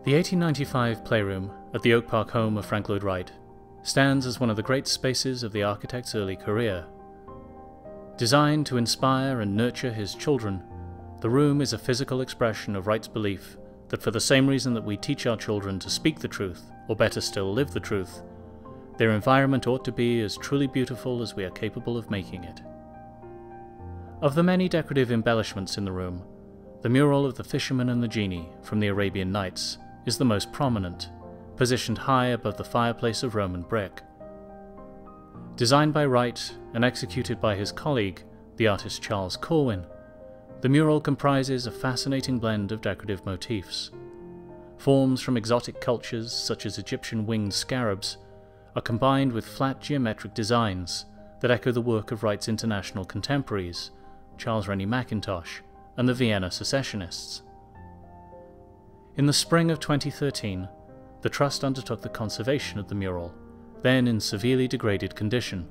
The 1895 Playroom at the Oak Park home of Frank Lloyd Wright stands as one of the great spaces of the architect's early career. Designed to inspire and nurture his children, the room is a physical expression of Wright's belief that for the same reason that we teach our children to speak the truth, or better still live the truth, their environment ought to be as truly beautiful as we are capable of making it. Of the many decorative embellishments in the room, the mural of the fisherman and the genie from the Arabian Nights is the most prominent, positioned high above the fireplace of Roman brick. Designed by Wright and executed by his colleague, the artist Charles Corwin, the mural comprises a fascinating blend of decorative motifs. Forms from exotic cultures such as Egyptian winged scarabs are combined with flat geometric designs that echo the work of Wright's international contemporaries, Charles Rennie Mackintosh and the Vienna Secessionists. In the spring of 2013, the Trust undertook the conservation of the mural, then in severely degraded condition.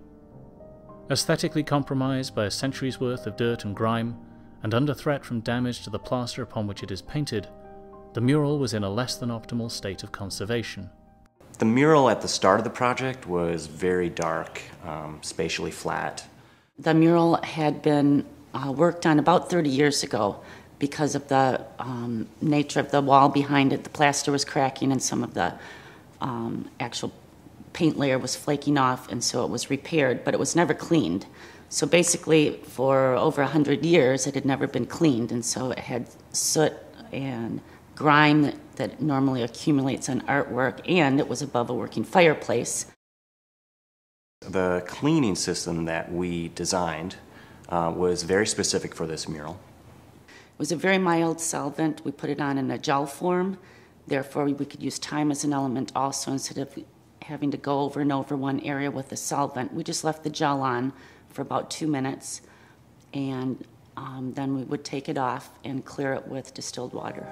Aesthetically compromised by a century's worth of dirt and grime, and under threat from damage to the plaster upon which it is painted, the mural was in a less than optimal state of conservation. The mural at the start of the project was very dark, spatially flat. The mural had been worked on about 30 years ago. Because of the nature of the wall behind it, the plaster was cracking and some of the actual paint layer was flaking off, and so it was repaired, but it was never cleaned. So basically, for over 100 years, it had never been cleaned, and so it had soot and grime that normally accumulates on artwork, and it was above a working fireplace. The cleaning system that we designed was very specific for this mural. It was a very mild solvent. We put it on in a gel form. Therefore, we could use time as an element also instead of having to go over and over one area with the solvent. We just left the gel on for about 2 minutes, and then we would take it off and clear it with distilled water.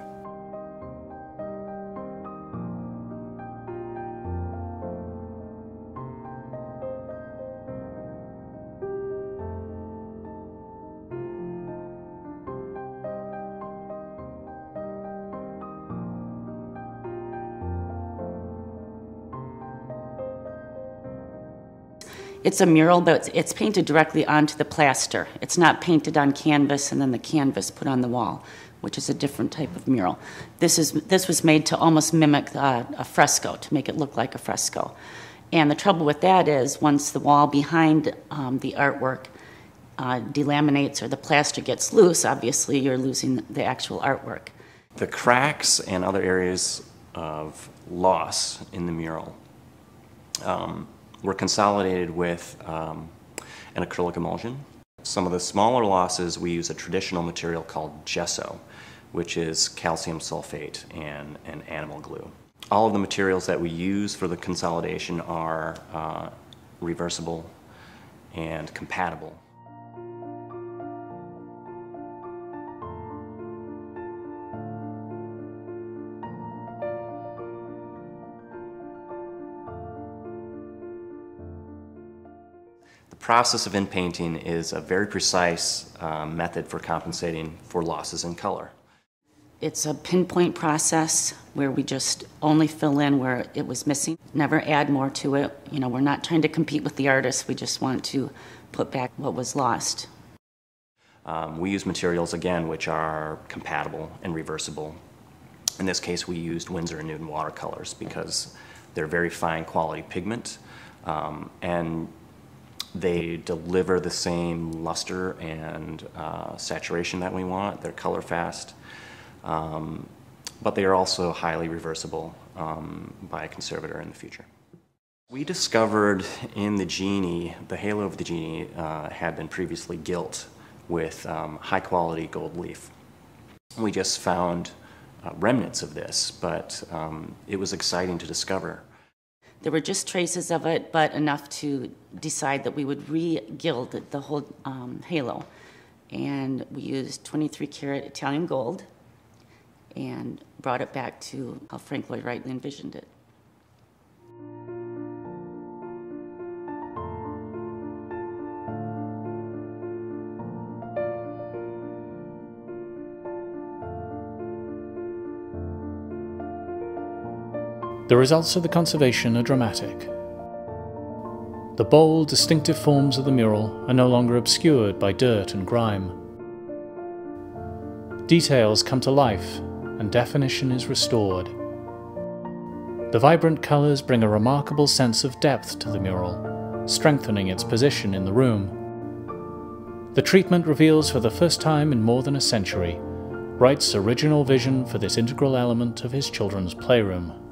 It's a mural, but it's painted directly onto the plaster. It's not painted on canvas and then the canvas put on the wall, which is a different type of mural. This was made to almost mimic a fresco, to make it look like a fresco. And the trouble with that is once the wall behind the artwork delaminates or the plaster gets loose, obviously you're losing the actual artwork. The cracks and other areas of loss in the mural were consolidated with an acrylic emulsion. Some of the smaller losses, we use a traditional material called gesso, which is calcium sulfate and animal glue. All of the materials that we use for the consolidation are reversible and compatible. The process of in-painting is a very precise method for compensating for losses in color. It's a pinpoint process where we just only fill in where it was missing, never add more to it. You know, we're not trying to compete with the artist, we just want to put back what was lost. We use materials, again, which are compatible and reversible. In this case, we used Winsor & Newton watercolors because they're very fine quality pigment, and they deliver the same luster and saturation that we want. They're color fast, but they are also highly reversible by a conservator in the future. We discovered in the genie, the halo of the genie had been previously gilt with high quality gold leaf. We just found remnants of this, but it was exciting to discover. There were just traces of it, but enough to decide that we would re-gild the whole halo. And we used 23 karat Italian gold and brought it back to how Frank Lloyd Wright envisioned it. The results of the conservation are dramatic. The bold, distinctive forms of the mural are no longer obscured by dirt and grime. Details come to life, and definition is restored. The vibrant colours bring a remarkable sense of depth to the mural, strengthening its position in the room. The treatment reveals for the first time in more than a century Wright's original vision for this integral element of his children's playroom.